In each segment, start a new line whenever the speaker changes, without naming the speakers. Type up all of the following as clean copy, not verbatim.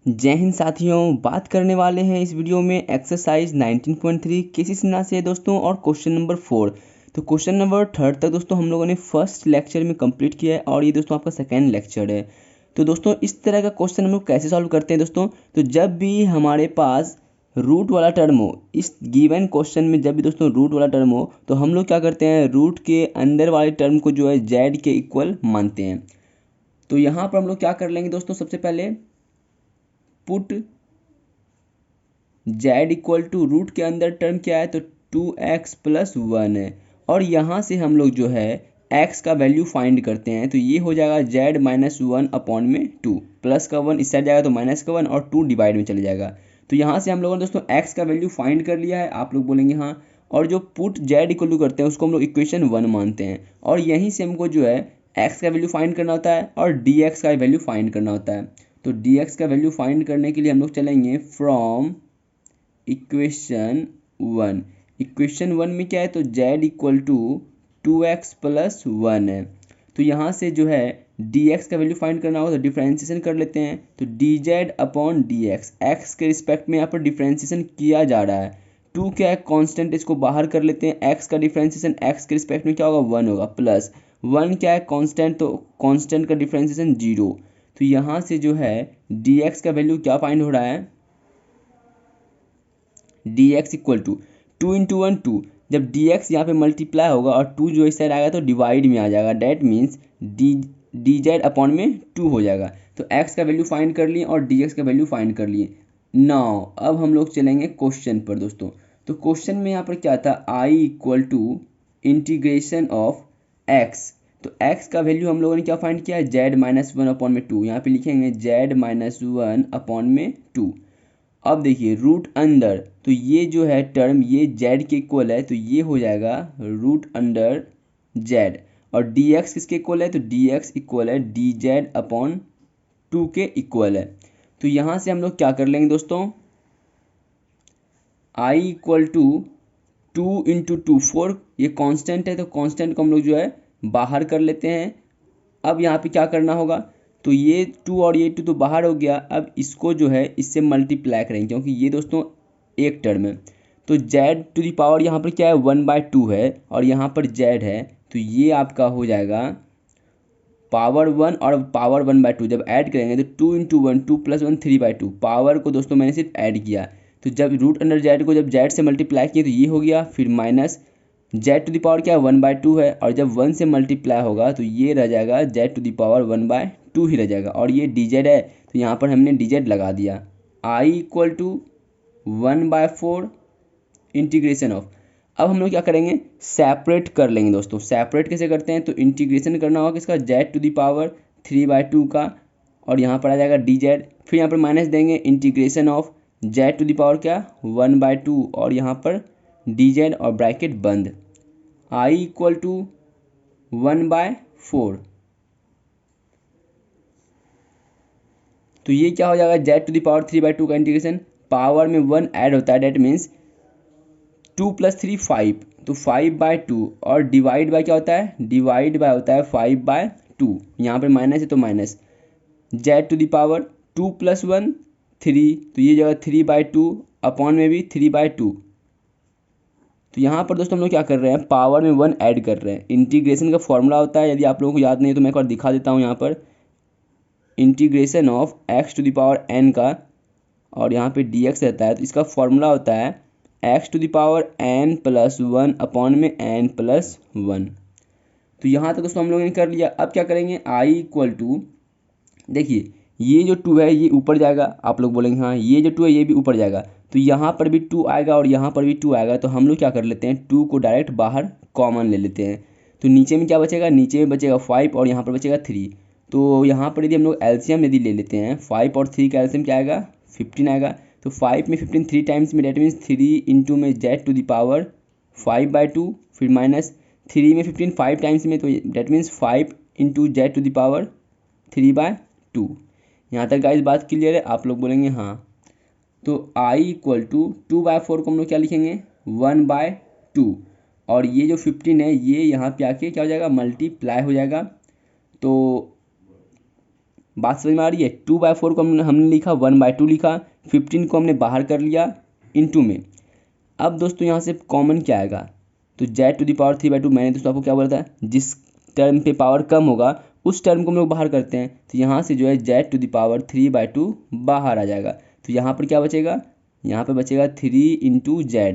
जय हिंद साथियों, बात करने वाले हैं इस वीडियो में एक्सरसाइज 19.3 किसी सिन्हा से दोस्तों और क्वेश्चन नंबर 4। तो क्वेश्चन नंबर 3 तक दोस्तों हम लोगों ने फर्स्ट लेक्चर में कंप्लीट किया है और ये दोस्तों आपका सेकेंड लेक्चर है। तो दोस्तों इस तरह का क्वेश्चन हम लोग कैसे सॉल्व करते हैं दोस्तों, तो जब भी हमारे पास रूट वाला टर्म हो, इस गिवन क्वेश्चन में जब भी दोस्तों रूट वाला टर्म हो तो हम लोग क्या करते हैं, रूट के अंदर वाले टर्म को जो है जेड के इक्वल मानते हैं। तो यहाँ पर हम लोग क्या कर लेंगे दोस्तों, सबसे पहले put z equal to root के अंदर टर्म क्या है तो 2x प्लस 1 है, और यहाँ से हम लोग जो है x का वैल्यू फाइंड करते हैं। तो ये हो जाएगा z माइनस 1 अपॉन में 2, प्लस का 1 इस साइड जाएगा तो माइनस का 1 और 2 डिवाइड में चले जाएगा। तो यहाँ से हम लोगों ने दोस्तों x का वैल्यू फाइंड कर लिया है, आप लोग बोलेंगे हाँ। और जो पुट जेड इक्वल टू करते हैं उसको हम लोग इक्वेशन 1 मानते हैं, और यहीं से हमको जो है x का वैल्यू फाइंड करना होता है और dx का वैल्यू फाइंड करना होता है। तो dx का वैल्यू फाइंड करने के लिए हम लोग चलेंगे फ्रॉम इक्वेशन 1। इक्वेशन 1 में क्या है तो z equal to 2x plus 1 है। तो यहाँ से जो है dx का वैल्यू फाइंड करना होगा तो डिफ्रेंशिएशन कर लेते हैं। तो dz अपॉन dx, x के रिस्पेक्ट में यहाँ पर डिफ्रेंशिएशन किया जा रहा है। 2 क्या है कांस्टेंट, इसको बाहर कर लेते हैं। x का डिफ्रेंशिएशन x के रिस्पेक्ट में क्या होगा 1 होगा, प्लस 1 क्या है कांस्टेंट, तो कांस्टेंट का डिफ्रेंशिएशन 0। तो यहाँ से जो है dx का वैल्यू क्या फाइंड हो रहा है, dx इक्वल टू 2 इंटू 1 2। जब dx यहाँ पे मल्टीप्लाई होगा और 2 जो इस साइड आएगा तो डिवाइड में आ जाएगा, डैट मीन्स dz अपॉन में 2 हो जाएगा। तो x का वैल्यू फाइंड कर लिए और dx का वैल्यू फाइंड कर लिए। नाउ अब हम लोग चलेंगे क्वेश्चन पर दोस्तों। तो क्वेश्चन में यहाँ पर क्या था, i equal to integration of x। तो x का वैल्यू हम लोगों ने क्या फाइंड किया है, z माइनस 1 अपॉन में 2। यहाँ पे लिखेंगे z माइनस 1 अपॉन में 2। अब देखिए रूट अंडर, तो ये जो है टर्म ये z के इक्वल है, तो ये हो जाएगा रूट अंडर z, और dx किसके इक्वल है तो dx इक्वल है dz अपॉन 2 के इक्वल है। तो यहाँ से हम लोग क्या कर लेंगे दोस्तों, i इक्वल टू 2 इंटू 2 4, ये कांस्टेंट है तो कांस्टेंट को हम लोग जो है बाहर कर लेते हैं। अब यहाँ पे क्या करना होगा, तो ये 2 और ये 2 तो बाहर हो गया, अब इसको जो है इससे मल्टीप्लाई करेंगे क्योंकि ये दोस्तों एक टर्म है। तो z टू दी पावर यहाँ पर क्या है 1/2 है, और यहाँ पर z है, तो ये आपका हो जाएगा पावर 1 और पावर 1/2 जब ऐड करेंगे तो 2 इंटू 1 2 प्लस 1 3/2। पावर को दोस्तों मैंने सिर्फ ऐड किया, तो जब रूट अंडर जेड को जब जेड से मल्टीप्लाई किए तो ये हो गया, फिर minus z to the power क्या है 1/2 है, और जब 1 से मल्टीप्लाई होगा तो ये रह जाएगा जेड टू द पावर 1/2 ही रह जाएगा, और ये dz है तो यहाँ पर हमने dz लगा दिया। i equal to 1/4 integration of. अब हम लोग क्या करेंगे, सेपरेट कर लेंगे दोस्तों। सेपरेट कैसे करते हैं, तो इंटीग्रेशन करना होगा किसका, जेड टू द पावर 3/2 का, और यहाँ पर आ जाएगा dz, फिर यहाँ पर माइनस देंगे integration of z to the power क्या 1/2, और यहाँ पर dz और ब्रैकेट बंद। i इक्वल टू 1/4, तो ये क्या हो जाएगा जेड टू द पावर 3/2 का इंटीग्रेशन, पावर में 1 ऐड होता है, डेट मीन्स 2 प्लस 3 5, तो 5/2, और डिवाइड बाय क्या होता है, डिवाइड बाय होता है 5/2। यहाँ पर माइनस है तो minus z to the power 2 plus 1 3, तो ये जगह 3/2 अपॉन में भी 3/2। तो यहाँ पर दोस्तों हम लोग क्या कर रहे हैं, पावर में 1 ऐड कर रहे हैं। इंटीग्रेशन का फॉर्मूला होता है, यदि आप लोगों को याद नहीं है तो मैं एक बार दिखा देता हूँ। यहाँ पर integration of x to the power n का, और यहाँ पे dx रहता है, तो इसका फॉर्मूला होता है x to the power n plus 1 upon में n प्लस 1। तो यहाँ तक दोस्तों हम लोगों ने कर लिया। अब क्या करेंगे, i इक्वल टू, देखिए ये जो 2 है ये ऊपर जाएगा, आप लोग बोलेंगे हाँ ये जो 2 है ये भी ऊपर जाएगा, तो यहाँ पर भी 2 आएगा और यहाँ पर भी 2 आएगा, तो हम लोग क्या कर लेते हैं 2 को डायरेक्ट बाहर कॉमन ले लेते हैं। तो नीचे में क्या बचेगा, नीचे में बचेगा 5 और यहाँ पर बचेगा 3। तो यहाँ पर यदि हम लोग एलसीएम यदि ले लेते हैं, 5 और 3 का एलसीएम क्या आएगा 15 आएगा। तो 5 में 15 3 टाइम्स में, डेट मीन्स 3 इंटू में जेड टू द पावर 5/2, फिर माइनस 3 में 15 5 टाइम्स में, तो that means 5 into z to the power 3/2। यहाँ तक गाइस बात क्लियर है, आप लोग बोलेंगे हाँ। तो i इक्वल टू 2/4 को हम लोग क्या लिखेंगे 1/2, और ये जो 15 है ये यहाँ पे आके क्या हो जाएगा मल्टीप्लाई हो जाएगा। तो बात समझ में आ रही है। 2/4 को हमने लिखा, 1/2 लिखा, 15 को हमने बाहर कर लिया इनटू में। अब दोस्तों यहाँ से कॉमन क्या आएगा, तो z⁻3/2, मैंने दोस्तों आपको क्या बोला था, जिस टर्म पे पावर कम होगा उस टर्म को हम लोग बाहर करते हैं। तो यहाँ से जो है z⁻3/2 बाहर आ जाएगा। तो यहाँ पर क्या बचेगा, यहाँ पर बचेगा 3 × z,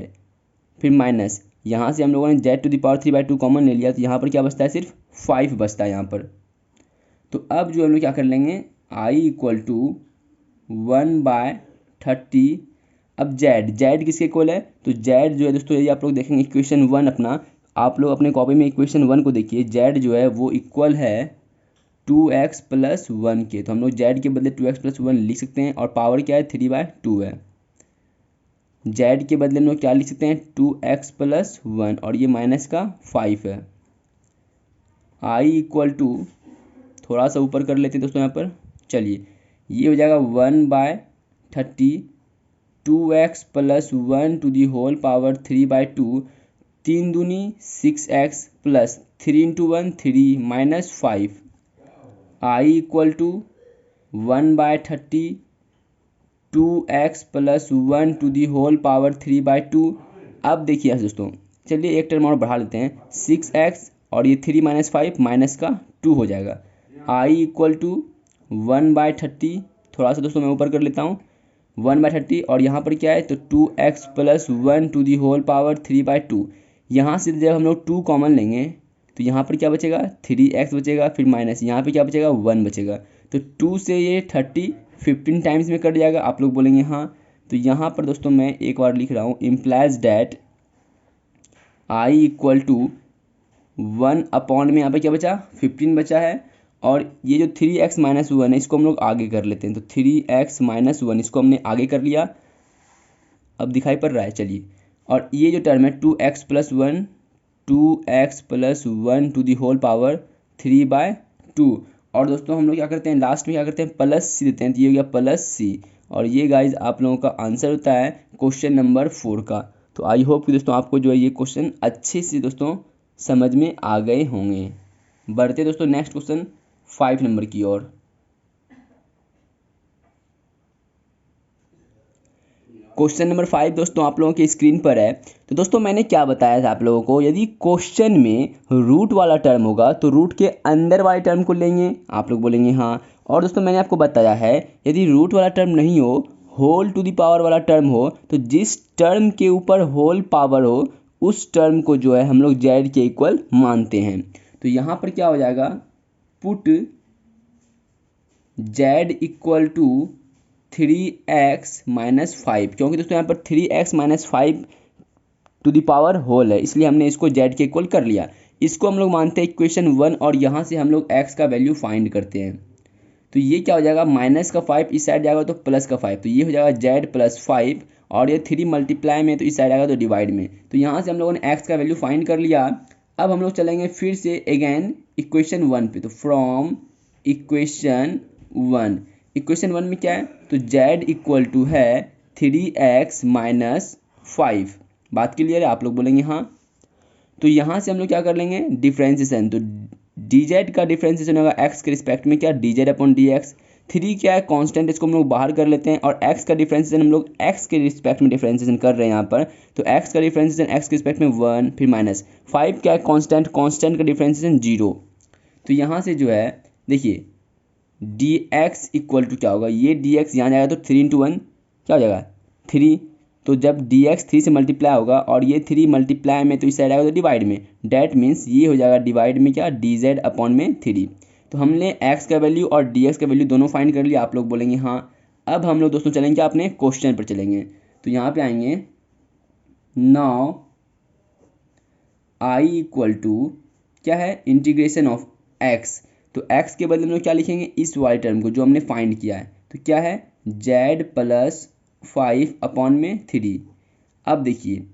फिर माइनस, यहाँ से हम लोगों ने z⁻3/2 कॉमन ले लिया, तो यहाँ पर क्या बचता है, सिर्फ 5 बचता है यहाँ पर। तो अब जो हम लोग क्या कर लेंगे, i = 1/30। अब z किसके इक्वल है, तो z जो है दोस्तों, यदि आप लोग देखेंगे इक्वेशन 1 अपना, आप लोग अपने कॉपी में इक्वेशन 1 को देखिए, z जो है वो इक्वल है 2x + 1 के। तो हम लोग z के बदले 2x + 1 लिख सकते हैं, और पावर क्या है, 3/2 है। z के बदले हम लोग क्या लिख सकते हैं, 2x + 1, और ये माइनस का 5 है। i = थोड़ा सा ऊपर कर लेते हैं दोस्तों यहाँ पर, चलिए ये हो जाएगा 1/30, 2x + 1 to the whole power 3/2, 3 दूनी 6x + 3 × 1 3 -5। i = 1/30, 2x + 1 to the whole power 3/2। अब देखिए दोस्तों, चलिए एक टर्म और बढ़ा लेते हैं, 6x और ये 3 - 5 माइनस का 2 हो जाएगा। i = 1/30, थोड़ा सा दोस्तों मैं ऊपर कर लेता हूँ, 1/30, और यहाँ पर क्या है, तो 2x + 1 to the whole power 3/2। यहाँ से जब हम लोग 2 कॉमन लेंगे तो यहाँ पर क्या बचेगा, 3x बचेगा, फिर माइनस, यहाँ पे क्या बचेगा, 1 बचेगा। तो 2 से ये 30 15 टाइम्स में कट जाएगा, आप लोग बोलेंगे हाँ। तो यहाँ पर दोस्तों मैं एक बार लिख रहा हूँ, इम्प्लाइज डैट i = 1 अपॉन में, यहाँ पे क्या बचा, 15 बचा है, और ये जो 3x - 1 है इसको हम लोग आगे कर लेते हैं। तो 3x - 1 इसको हमने आगे कर लिया, अब दिखाई पड़ रहा है, चलिए। और ये जो टर्म है 2x + 1, 2x + 1 to the whole power 3/2। और दोस्तों हम लोग क्या करते हैं, लास्ट में क्या करते हैं, +c देते हैं, तो ये हो गया +c। और ये गाइज आप लोगों का आंसर होता है क्वेश्चन नंबर 4 का। तो आई होप कि दोस्तों आपको जो है ये क्वेश्चन अच्छे से दोस्तों समझ में आ गए होंगे। बढ़ते दोस्तों नेक्स्ट क्वेश्चन 5 नंबर की ओर। क्वेश्चन नंबर 5 दोस्तों आप लोगों की स्क्रीन पर है। तो दोस्तों मैंने क्या बताया था आप लोगों को, यदि क्वेश्चन में रूट वाला टर्म होगा तो रूट के अंदर वाले टर्म को लेंगे, आप लोग बोलेंगे हाँ। और दोस्तों मैंने आपको बताया है, यदि रूट वाला टर्म नहीं हो, होल टू द पावर वाला टर्म हो, तो जिस टर्म के ऊपर होल पावर हो उस टर्म को जो है हम लोग z के इक्वल मानते हैं। तो यहाँ पर क्या हो जाएगा, पुट z = 3x - 5, क्योंकि दोस्तों यहाँ पर 3x - 5 to the power whole है, इसलिए हमने इसको z के इक्वल कर लिया। इसको हम लोग मानते हैं इक्वेशन 1, और यहाँ से हम लोग x का वैल्यू फाइंड करते हैं। तो ये क्या हो जाएगा, -5 इस साइड जाएगा तो +5, तो ये हो जाएगा z + 5, और ये 3 मल्टीप्लाई में तो इस साइड आएगा तो डिवाइड में। तो यहाँ से हम लोगों ने x का वैल्यू फाइंड कर लिया। अब हम लोग चलेंगे फिर से अगेन इक्वेशन 1 पे। तो फ्रॉम इक्वेशन 1 में क्या है, तो z = है 3x - 5। बात क्लियर है, आप लोग बोलेंगे हाँ। तो यहाँ से हम लोग क्या कर लेंगे, डिफ्रेंसिएशन। तो dz का डिफ्रेंसिएशन होगा x के रिस्पेक्ट में, क्या, dz/dx। 3 क्या है, कांस्टेंट, इसको हम लोग बाहर कर लेते हैं, और x का डिफ्रेंसिएशन हम लोग x के रिस्पेक्ट में डिफ्रेंसिएशन कर रहे हैं यहाँ पर। तो x का डिफ्रेंसिएशन x के रिस्पेक्ट में 1, फिर माइनस 5 क्या है, कांस्टेंट, कांस्टेंट का डिफ्रेंसिएशन 0। तो यहाँ से जो है देखिए dx = क्या होगा, ये dx यहाँ जाएगा तो 3 × 1 क्या हो जाएगा, 3। तो जब dx 3 से मल्टीप्लाई होगा और ये 3 मल्टीप्लाई में तो इस साइड आएगा तो डिवाइड में, डैट मीन्स ये हो जाएगा डिवाइड में क्या, dz/3। तो हमने x का वैल्यू और dx का वैल्यू दोनों फाइंड कर लिया, आप लोग बोलेंगे हाँ। अब हम लोग दोस्तों चलेंगे अपने क्वेश्चन पर चलेंगे। तो यहाँ पे आएंगे, नाउ i = क्या है, इंटीग्रेशन ऑफ x। तो x के बदले में लोग क्या लिखेंगे, इस वाले टर्म को जो हमने फाइंड किया है। तो क्या है, z + 5/3। अब देखिए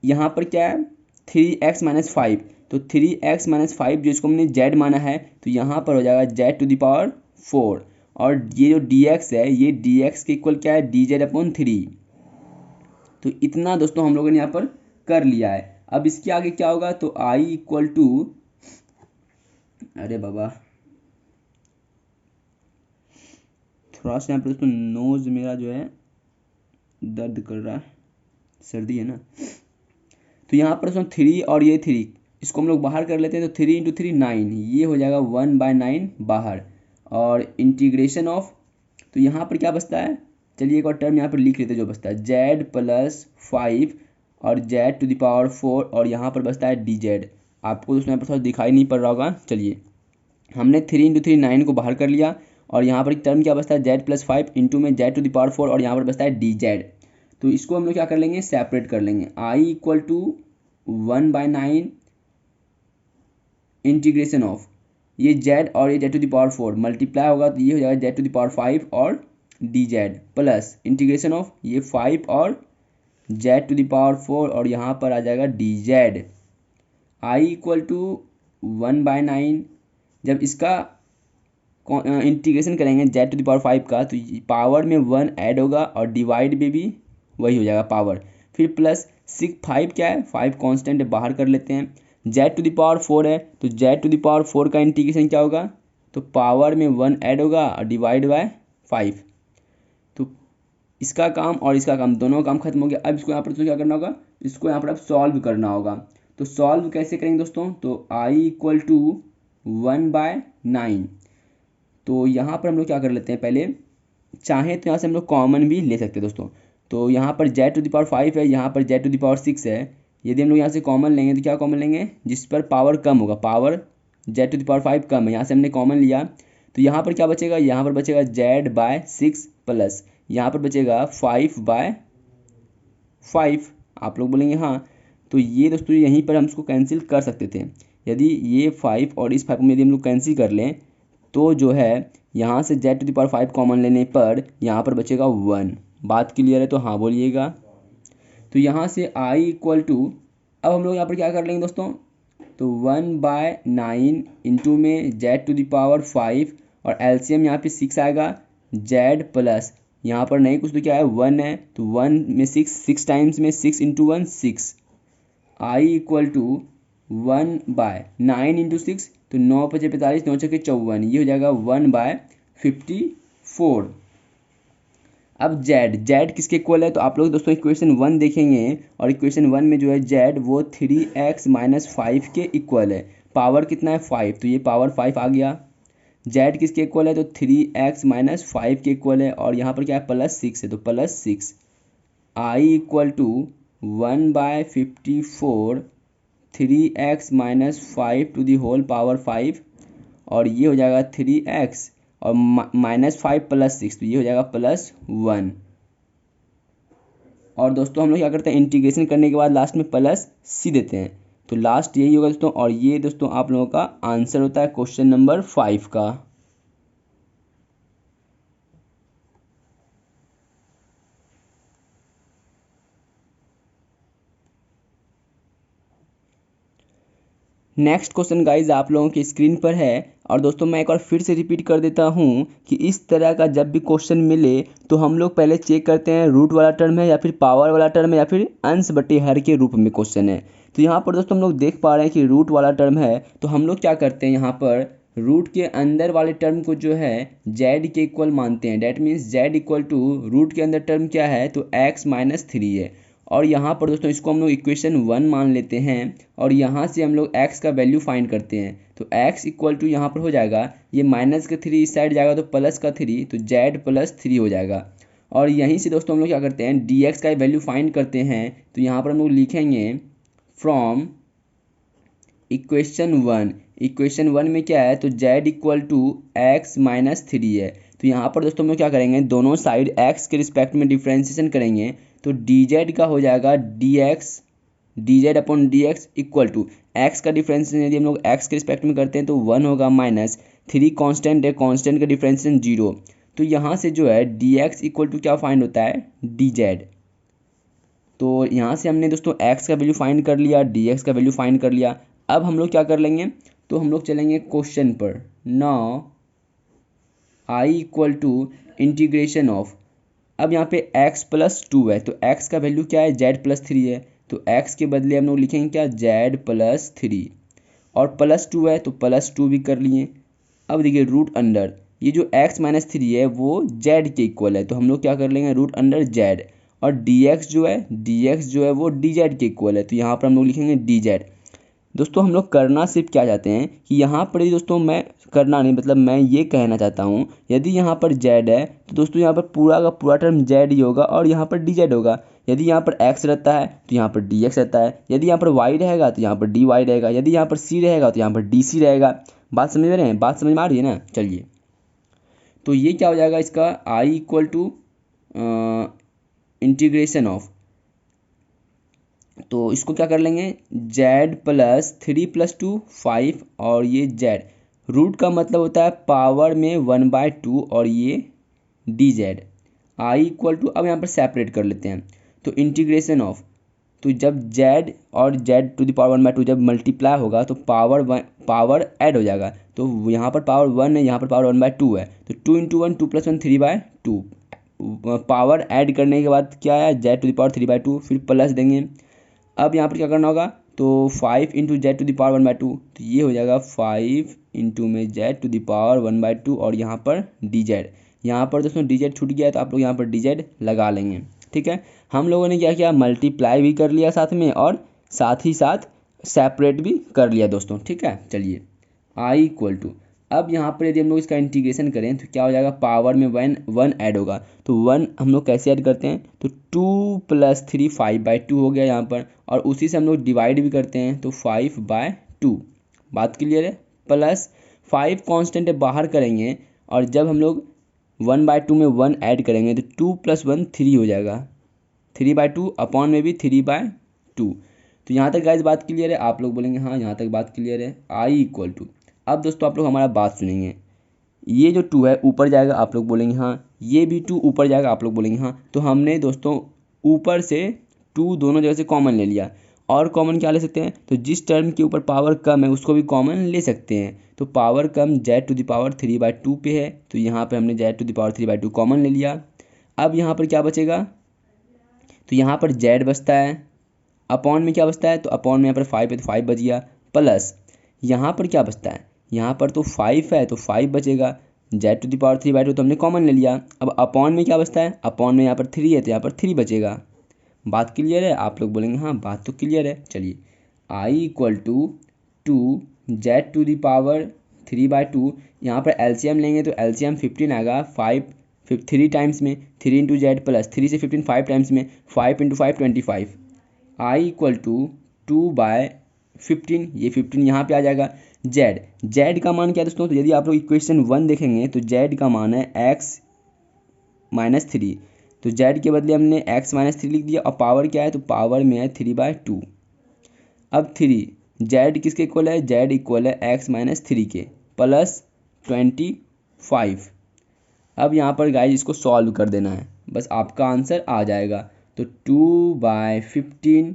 यहाँ पर क्या है, 3x - 5। तो 3x - 5 जो इसको हमने z माना है, तो यहाँ पर हो जाएगा z⁴। और ये जो dx है, ये dx के इक्वल क्या है, dz/3। तो इतना दोस्तों हम लोगों ने यहाँ पर कर लिया है। अब इसके आगे क्या होगा, तो i = अरे बाबा थोड़ा सा यहाँ पर दोस्तों नोज़ मेरा जो है दर्द कर रहा है, सर्दी है ना। तो यहाँ पर दोस्तों 3 और ये 3 इसको हम लोग बाहर कर लेते हैं, तो 3 × 3 9, ये हो जाएगा 1/9 बाहर। और इंटीग्रेशन ऑफ, तो यहाँ पर क्या बचता है, चलिए एक और टर्म यहाँ पर लिख लेते हैं जो बचता है, z+5 और z⁴ और यहाँ पर बचता है dz। आपको दोस्तों यहाँ पर थोड़ा दिखाई नहीं पड़ रहा होगा। चलिए हमने 3 × 3 9 को बाहर कर लिया और यहाँ पर एक टर्म क्या बचता है, z+5 इंटू में z⁴ और यहाँ पर बचता है dz। तो इसको हम लोग क्या कर लेंगे, सेपरेट कर लेंगे। i = 1/9 इंटीग्रेशन ऑफ, ये z और ये z⁴ मल्टीप्लाई होगा तो ये हो जाएगा z⁵ और dz प्लस इंटीग्रेशन ऑफ ये 5 और z⁴ और यहाँ पर आ जाएगा dz। i = 1/9, जब इसका इंटीग्रेशन करेंगे z⁵ का तो पावर में 1 ऐड होगा और डिवाइड में भी वही हो जाएगा पावर, फिर प्लस 5 क्या है, 5 कांस्टेंट है, बाहर कर लेते हैं। z⁴ है तो z⁴ का इंटीग्रेशन क्या होगा, तो पावर में 1 ऐड होगा और डिवाइड बाय 5। तो इसका काम और इसका काम दोनों काम खत्म हो गया। अब इसको यहाँ पर तो क्या करना होगा, इसको यहाँ पर अब सॉल्व करना होगा। तो सॉल्व कैसे करेंगे दोस्तों, तो i = 1/9। तो यहाँ पर हम लोग क्या कर लेते हैं, पहले चाहें तो यहाँ से हम लोग कॉमन भी ले सकते हैं दोस्तों। तो यहाँ पर z⁵ है, यहाँ पर z⁵ है, यदि हम लोग यहाँ से कॉमन लेंगे तो क्या कॉमन लेंगे, जिस पर पावर कम होगा, पावर z⁵ कम है, यहाँ से हमने कॉमन लिया तो यहाँ पर क्या बचेगा, यहाँ पर बचेगा z/6 प्लस यहाँ पर बचेगा 5/5। आप लोग बोलेंगे हाँ, तो ये दोस्तों यहीं पर हम इसको कैंसिल कर सकते थे। यदि ये 5 और इस 5 में यदि हम लोग कैंसिल कर लें तो जो है यहाँ से z⁵ कॉमन लेने पर यहाँ पर बचेगा 1। बात क्लियर है तो हाँ बोलिएगा। तो यहाँ से i = अब हम लोग यहाँ पर क्या कर लेंगे दोस्तों, तो 1/9 इंटू में z⁵ और एलसीएम यहाँ पे 6 आएगा, z प्लस यहाँ पर नहीं कुछ तो क्या है 1 है, तो 1 में 6 टाइम्स में 6 × 1 6। i = 1/9 इंटू 6, तो 9 × 5 = 45, 9 × 6 = 54, ये हो जाएगा 1/54। अब z किसके इक्वल है, तो आप लोग दोस्तों इक्वेशन 1 देखेंगे और इक्वेशन 1 में जो है z वो 3x - 5 के इक्वल है। पावर कितना है 5, तो ये पावर 5 आ गया। z किसके इक्वल है, तो 3x - 5 के इक्वल है और यहाँ पर क्या है +6 है, तो +6। i = 1/54 3x - 5 ⁵ 5 और ये हो जाएगा 3x और -5 + 6, तो ये हो जाएगा +1। और दोस्तों हम लोग क्या करते हैं, इंटीग्रेशन करने के बाद लास्ट में +c देते हैं, तो लास्ट यही होगा दोस्तों। और ये दोस्तों आप लोगों का आंसर होता है क्वेश्चन नंबर 5 का। नेक्स्ट क्वेश्चन गाइज आप लोगों की स्क्रीन पर है। और दोस्तों मैं एक बार फिर से रिपीट कर देता हूँ कि इस तरह का जब भी क्वेश्चन मिले तो हम लोग पहले चेक करते हैं रूट वाला टर्म है या फिर पावर वाला टर्म है या फिर अंश बटे हर के रूप में क्वेश्चन है। तो यहाँ पर दोस्तों हम लोग देख पा रहे हैं कि रूट वाला टर्म है, तो हम लोग क्या करते हैं, यहाँ पर रूट के अंदर वाले टर्म को जो है z के इक्वल मानते हैं। डैट मीन्स z = रूट के अंदर टर्म क्या है, तो x - 3 है। और यहाँ पर दोस्तों इसको हम लोग इक्वेशन 1 मान लेते हैं और यहाँ से हम लोग x का वैल्यू फाइंड करते हैं। तो x = यहाँ पर हो जाएगा, ये -3 इस साइड जाएगा तो +3, तो z + 3 हो जाएगा। और यहीं से दोस्तों हम लोग क्या करते हैं, dx का वैल्यू फाइंड करते हैं। तो यहाँ पर हम लोग लिखेंगे फ्रॉम इक्वेशन 1। इक्वेशन 1 में क्या है, तो z = x - 3 है। तो यहाँ पर दोस्तों हम लोग क्या करेंगे, दोनों साइड x के रिस्पेक्ट में डिफ्रेंशिएशन करेंगे, तो dz का हो जाएगा dz/dx = x का डिफ्रेंशिएशन यदि हम लोग x के रिस्पेक्ट में करते हैं तो 1 होगा, -3 कांस्टेंट है, कांस्टेंट का डिफ्रेंशिएशन 0। तो यहाँ से जो है dx = क्या फाइंड होता है, dz। तो यहाँ से हमने दोस्तों x का वैल्यू फाइंड कर लिया, dx का वैल्यू फाइंड कर लिया। अब हम लोग क्या कर लेंगे, तो हम लोग चलेंगे क्वेश्चन पर। नाउ i = इंटीग्रेशन ऑफ, अब यहाँ पे x + 2 है, तो x का वैल्यू क्या है, z + 3 है, तो x के बदले हम लोग लिखेंगे क्या, z + 3 और +2 है तो +2 भी कर लिए। अब देखिए रूट अंडर, ये जो x माइनस थ्री है वो z के इक्वल है, तो हम लोग क्या कर लेंगे रूट अंडर z, और dx जो है वो dz के इक्वल है, तो यहाँ पर हम लोग लिखेंगे dz। दोस्तों हम लोग करना सिर्फ क्या चाहते हैं कि यहाँ पर दोस्तों मैं करना नहीं, मतलब मैं ये कहना चाहता हूँ यदि यहाँ पर z है तो दोस्तों यहाँ पर पूरा का पूरा टर्म z ही होगा और यहाँ पर dz होगा। यदि यहाँ पर x रहता है तो यहाँ पर dx रहता है, यदि यहाँ पर y रहेगा तो यहाँ पर dy रहेगा, यदि यहाँ पर c रहेगा तो यहाँ पर dc रहेगा। बात समझ में रहे हैं, बात समझ में आ रही है ना। चलिए तो ये क्या हो जाएगा इसका i equal to integration of, तो इसको क्या कर लेंगे z plus three plus two 5 और ये z, रूट का मतलब होता है पावर में 1/2 और ये dz i इक्वल टू, अब यहाँ पर सेपरेट कर लेते हैं तो इंटीग्रेशन ऑफ, तो जब z और z टू द पावर 1/2 जब मल्टीप्लाई होगा तो पावर ऐड हो जाएगा, तो यहाँ पर पावर 1 है यहाँ पर पावर 1/2 है, तो 2 इंटू 1 2 प्लस 1 3/2, पावर ऐड करने के बाद क्या है z टू द पावर 3/2, फिर प्लस देंगे। अब यहाँ पर क्या करना होगा तो 5 into z to the power 1/2, तो ये हो जाएगा 5 इंटू में जेड टू द पावर 1/2 और यहाँ पर dz, यहाँ पर दोस्तों dz छूट गया है तो आप लोग यहाँ पर dz लगा लेंगे। ठीक है, हम लोगों ने क्या किया मल्टीप्लाई भी कर लिया साथ में और साथ ही साथ सेपरेट भी कर लिया दोस्तों। ठीक है, चलिए i इक्वल टू, अब यहाँ पर यदि हम लोग इसका इंटीग्रेशन करें तो क्या हो जाएगा पावर में वन ऐड होगा, तो 1 हम लोग कैसे ऐड करते हैं तो 2 प्लस 3 5/2 हो गया यहाँ पर, और उसी से हम लोग डिवाइड भी करते हैं तो 5/2। बात क्लियर है, प्लस 5 कांस्टेंट है बाहर करेंगे और जब हम लोग 1/2 में 1 ऐड करेंगे तो 2 प्लस 1 3 हो जाएगा, 3/2 अपॉन में भी 3/2। तो यहाँ तक गाइस बात क्लियर है, आप लोग बोलेंगे हाँ यहाँ तक बात क्लियर है। i इक्वल टू, अब दोस्तों आप लोग हमारा बात सुनेंगे, ये जो 2 है ऊपर जाएगा आप लोग बोलेंगे हाँ, ये भी 2 ऊपर जाएगा आप लोग बोलेंगे हाँ, तो हमने दोस्तों ऊपर से 2 दोनों जगह से कॉमन ले लिया, और कॉमन क्या ले सकते हैं तो जिस टर्म के ऊपर पावर कम है उसको भी कॉमन ले सकते हैं, तो पावर कम z टू द पावर 3/2 पे है, तो यहाँ पे हमने z to the power 3/2 common ले लिया। अब यहाँ पर क्या बचेगा तो यहाँ पर z बचता है, अपॉन में क्या बचता है तो अपॉन में यहाँ पर 5 है तो 5 बच गया, प्लस यहाँ पर क्या बचता है यहाँ पर तो 5 है तो 5 बचेगा, z टू द पावर 3/2 तो हमने कॉमन ले लिया। अब अपॉन में क्या बचता है, अपॉन में यहाँ पर 3 है तो यहाँ पर 3 बचेगा। बात क्लियर है, आप लोग बोलेंगे हाँ बात तो क्लियर है। चलिए i equal to 2 z to the power 3/2, यहाँ पर एलसीएम लेंगे तो एलसीएम 15 आएगा, 3 टाइम्स में 3 इंटू जेड प्लस 3 से 15 5 टाइम्स में 5 इंटू 5 25, i इक्वल टू 2/15, ये 15 यहाँ पे आ जाएगा। z का मान क्या है दोस्तों, तो यदि आप लोग इक्वेशन 1 देखेंगे तो z का मान है x माइनस 3, तो z के बदले हमने x माइनस 3 लिख दिया, और पावर क्या है तो पावर में है 3/2। अब 3 z किसके इक्वल है, z इक्वल है x माइनस 3 के प्लस 25। अब यहाँ पर गाइस इसको सॉल्व कर देना है, बस आपका आंसर आ जाएगा। तो 2/15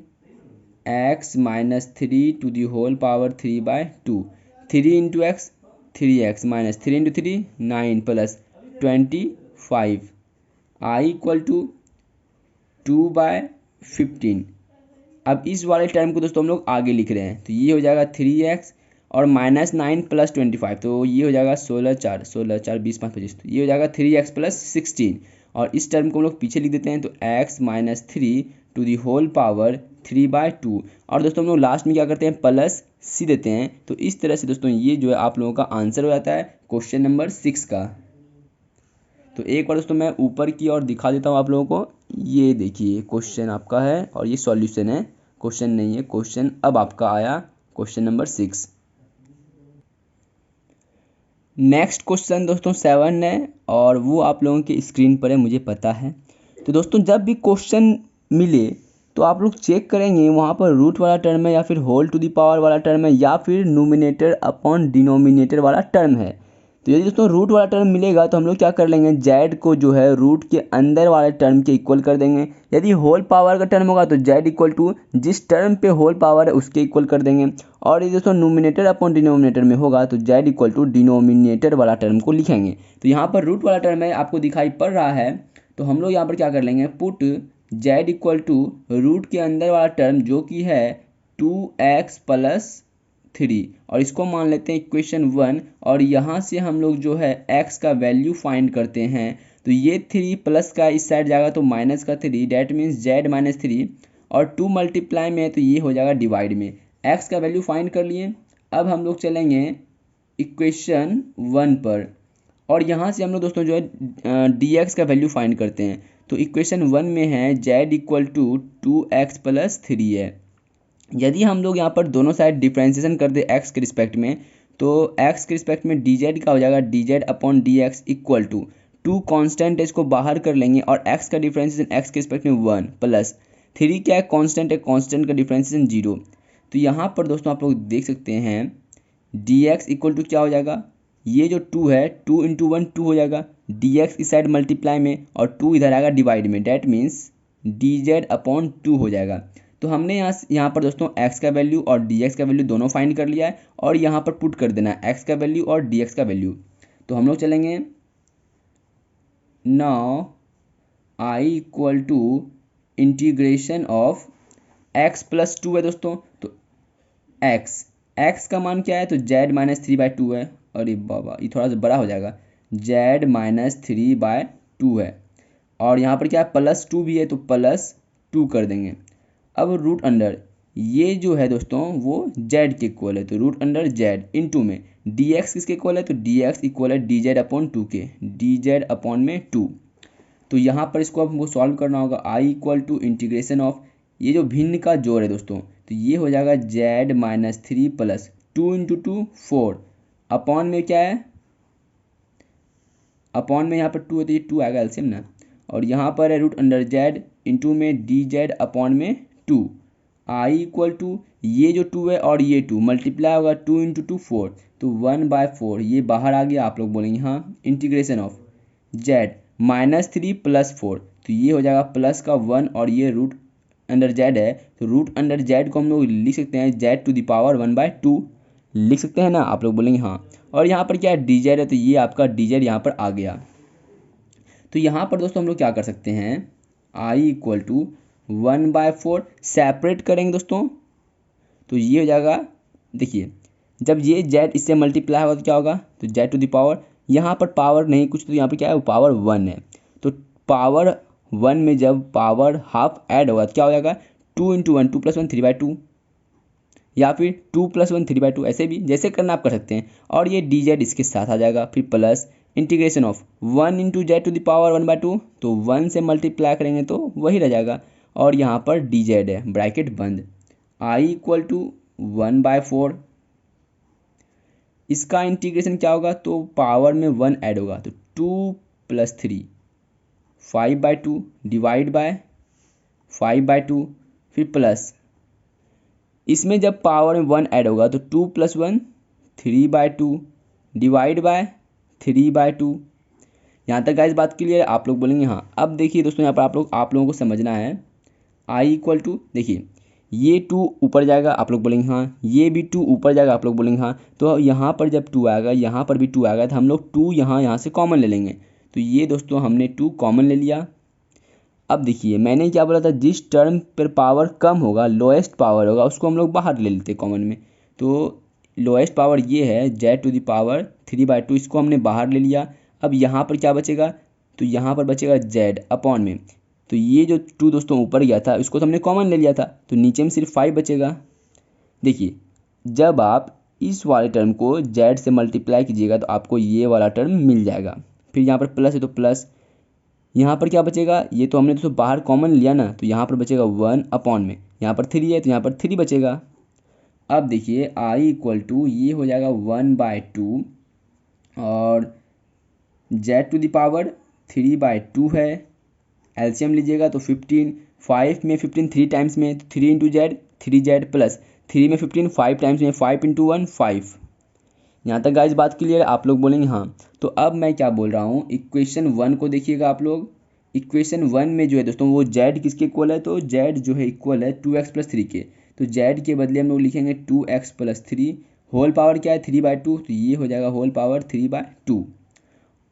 x minus 3 to the whole power 3/2, 3 into x 3x minus 3 into 3 9 plus 25, i equal to 2/15। अब इस वाले टर्म को दोस्तों हम लोग आगे लिख रहे हैं, तो ये हो जाएगा 3x और माइनस 9 प्लस 25, तो ये हो जाएगा 16 4 20 5 25, तो ये हो जाएगा 3x प्लस 16, और इस टर्म को हम लोग पीछे लिख देते हैं तो x minus 3 to the whole power 3/2, और दोस्तों हम लोग लास्ट में क्या करते हैं प्लस c देते हैं। तो इस तरह से दोस्तों ये जो है आप लोगों का आंसर हो जाता है क्वेश्चन नंबर 6 का। तो एक बार दोस्तों मैं ऊपर की ओर दिखा देता हूँ आप लोगों को, ये देखिए क्वेश्चन आपका है और ये सॉल्यूशन है, क्वेश्चन नहीं है क्वेश्चन। अब आपका आया क्वेश्चन नंबर 6। नेक्स्ट क्वेश्चन दोस्तों 7 है और वो आप लोगों के स्क्रीन पर है, मुझे पता है। तो दोस्तों जब भी क्वेश्चन मिले तो आप लोग चेक करेंगे वहाँ पर रूट वाला टर्म है या फिर होल टू दी पावर वाला टर्म है या फिर न्यूमिनेटर अपॉन डिनोमिनेटर वाला टर्म है। तो यदि दोस्तों रूट वाला टर्म मिलेगा तो हम लोग क्या कर लेंगे z को जो है रूट के अंदर वाले टर्म के इक्वल कर देंगे। यदि होल पावर का टर्म होगा तो z इक्वल टू जिस टर्म पे होल पावर है उसके इक्वल कर देंगे, और यदि दोस्तों न्यूमिनेटर अपॉन डिनोमिनेटर में होगा तो z इक्वल टू डिनोमिनेटर वाला टर्म को लिखेंगे। तो यहाँ पर रूट वाला टर्म है आपको दिखाई पड़ रहा है, तो हम लोग यहाँ पर क्या कर लेंगे put z equal to root के अंदर वाला टर्म जो कि है 2x प्लस 3 और इसको मान लेते हैं इक्वेशन 1 और यहाँ से हम लोग जो है x का वैल्यू फाइंड करते हैं। तो ये 3 प्लस का इस साइड जाएगा तो माइनस का 3, डैट मीन्स z माइनस 3 और 2 मल्टीप्लाई में है तो ये हो जाएगा डिवाइड में। x का वैल्यू फाइंड कर लिए। अब हम लोग चलेंगे इक्वेशन 1 पर और यहाँ से हम लोग दोस्तों जो है dx का वैल्यू फाइंड करते हैं। तो इक्वेशन 1 में है z equal to 2x plus 3 है। यदि हम लोग यहाँ पर दोनों साइड डिफ्रेंसिएशन कर दे x के रिस्पेक्ट में तो x के रिस्पेक्ट में dz का हो जाएगा dz upon dx equal to 2 constant है, इसको बाहर कर लेंगे और x का डिफ्रेंसिएशन x के रिस्पेक्ट में 1 प्लस 3 क्या है कांस्टेंट है, कांस्टेंट का डिफ्रेंसिएशन 0। तो यहाँ पर दोस्तों आप लोग देख सकते हैं dx इक्वल टू क्या हो जाएगा, ये जो 2 है 2 इंटू 1 2 हो जाएगा, dx इस साइड मल्टीप्लाई में और 2 इधर आएगा डिवाइड में, डैट मीन्स dz अपॉन 2 हो जाएगा। तो हमने यहाँ पर दोस्तों x का वैल्यू और dx का वैल्यू दोनों फाइंड कर लिया है और यहाँ पर पुट कर देना है x का वैल्यू और dx का वैल्यू। तो हम लोग चलेंगे now i equal to integration of x plus 2 है दोस्तों। तो x का मान क्या है, तो z माइनस 3/2 है। अरे बाबा ये थोड़ा सा बड़ा हो जाएगा, z माइनस 3/2 है और यहाँ पर क्या है प्लस 2 भी है तो प्लस 2 कर देंगे। अब रूट अंडर ये जो है दोस्तों वो z के इक्वल है तो रूट अंडर z इनटू में dx किसके इक्वल है, तो dx इक्वल है dz अपॉन 2 के, dz अपॉन में 2। तो यहाँ पर इसको अब हमको सॉल्व करना होगा i equal to integration of ये जो भिन्न का जोड़ है दोस्तों तो ये हो जाएगा z minus 3 plus 2 into 2 4 upon में क्या है, अपॉन में यहाँ पर 2 है तो ये 2 आएगा एलसीएम ना, और यहाँ पर है रूट अंडर z इंटू में dz अपॉन में 2 i इक्वल टू ये जो 2 है और ये 2 मल्टीप्लाई होगा 2 इंटू 2 4 तो 1/4 ये बाहर आ गया। आप लोग बोलेंगे हाँ integration of z minus 3 plus 4 तो ये हो जाएगा प्लस का 1 और ये रूट अंडर z है तो रूट अंडर z को हम लोग लिख सकते हैं z टू द पावर 1/2 लिख सकते हैं ना, आप लोग बोलेंगे हाँ। और यहाँ पर क्या है dz है तो ये आपका dz यहाँ पर आ गया। तो यहाँ पर दोस्तों हम लोग क्या कर सकते हैं i इक्वल टू 1/4 सेपरेट करेंगे दोस्तों तो ये हो जाएगा, देखिए जब ये z इससे मल्टीप्लाई होगा तो क्या होगा, तो z टू द पावर यहाँ पर पावर नहीं कुछ तो यहाँ पर क्या है पावर 1 है तो पावर 1 में जब पावर हाफ ऐड होगा तो क्या हो जाएगा 2 इंटू 1 2 प्लस 1 3/2 या फिर 2 प्लस 1 3/2 ऐसे भी जैसे करना आप कर सकते हैं। और ये dz इसके साथ आ जाएगा फिर plus integration of 1 into z to the power 1/2 तो 1 से मल्टीप्लाई करेंगे तो वही रह जाएगा और यहाँ पर dz है ब्रैकेट बंद i इक्वल टू 1/4 इसका इंटीग्रेशन क्या होगा तो पावर में 1 ऐड होगा तो 2 प्लस 3 5/2 डिवाइड बाय 5/2 फिर प्लस इसमें जब पावर में 1 ऐड होगा तो 2 प्लस 1 3/2 डिवाइड बाय 3/2। यहाँ तक गाइस बात क्लियर है, आप लोग बोलेंगे हाँ। अब देखिए दोस्तों यहाँ पर आप लोगों को समझना है i इक्वल टू देखिए ये 2 ऊपर जाएगा आप लोग बोलेंगे हाँ, ये भी 2 ऊपर जाएगा आप लोग बोलेंगे हाँ। तो यहाँ पर जब 2 आएगा यहाँ पर भी 2 आएगा तो हम लोग 2 यहाँ से कॉमन ले लेंगे। तो ये दोस्तों हमने 2 कॉमन ले लिया। अब देखिए मैंने क्या बोला था जिस टर्म पर पावर कम होगा लोएस्ट पावर होगा उसको हम लोग बाहर ले लेते कॉमन में। तो लोएस्ट पावर ये है z टू द पावर 3/2 इसको हमने बाहर ले लिया। अब यहाँ पर क्या बचेगा, तो यहाँ पर बचेगा z अपॉन में तो ये जो 2 दोस्तों ऊपर गया था इसको तो हमने कॉमन ले लिया था तो नीचे में सिर्फ 5 बचेगा। देखिए जब आप इस वाले टर्म को z से मल्टीप्लाई कीजिएगा तो आपको ये वाला टर्म मिल जाएगा। फिर यहाँ पर प्लस है तो प्लस, यहाँ पर क्या बचेगा, ये तो हमने दोस्तों बाहर कॉमन लिया ना तो यहाँ पर बचेगा 1 अपॉन में, यहाँ पर 3 है तो यहाँ पर 3 बचेगा। अब देखिए i इक्वल टू ये हो जाएगा 1/2 और z टू द पावर 3/2 है, एलसीएम लीजिएगा तो 15 5 में 15 3 टाइम्स में तो 3 इंटू जेड 3z प्लस 3 में 15 5 टाइम्स में 5 इंटू 1 5। यहाँ तक गाइस बात क्लियर है, आप लोग बोलेंगे हाँ। तो अब मैं क्या बोल रहा हूँ इक्वेशन 1 को देखिएगा आप लोग। इक्वेशन 1 में जो है दोस्तों वो z किसके इक्वल है, तो z जो है इक्वल है 2x प्लस 3 के। तो z के बदले हम लोग लिखेंगे 2x प्लस 3 होल पावर क्या है 3/2 तो ये हो जाएगा होल पावर 3/2।